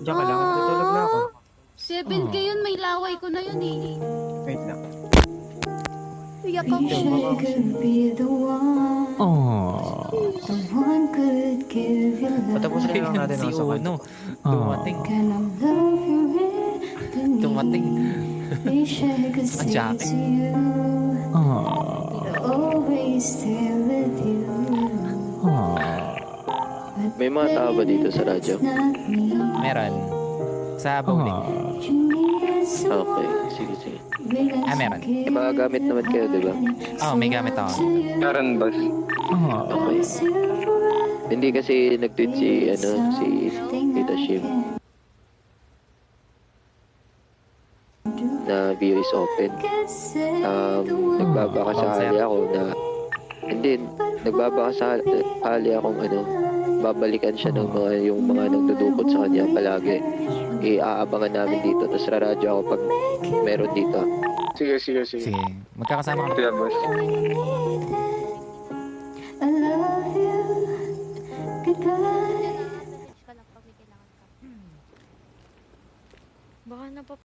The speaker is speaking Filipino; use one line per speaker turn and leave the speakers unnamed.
Diyan ka lang, tutulog na ako.
7K yun, may laway ko na yun eh.
Wait lang.
Iyak ako.
Patapusin na lang natin
Si
ako sa
Uno.
kanta.
Dumating. Dumating. Ang jacket.
May mga tao ba dito sa radyo?
Meron. Sa bowling.
Okay, sige, sige.
Meron.
May mga gamit naman kayo, di ba?
May gamit ako.
Meron, boss.
Okay. Hindi kasi nag-tweet si Tita Shim na beer is open. Nagbabakasali ako na hindi, nagbabakasali akong babalikan siya ng yung mga nagdudukot sa kanya palagi. Iaabangan namin dito, tapos raradyo ako pag meron dito.
Sige.
Sige. Magkakasama
Ito
kami.
yan, boss.
Baka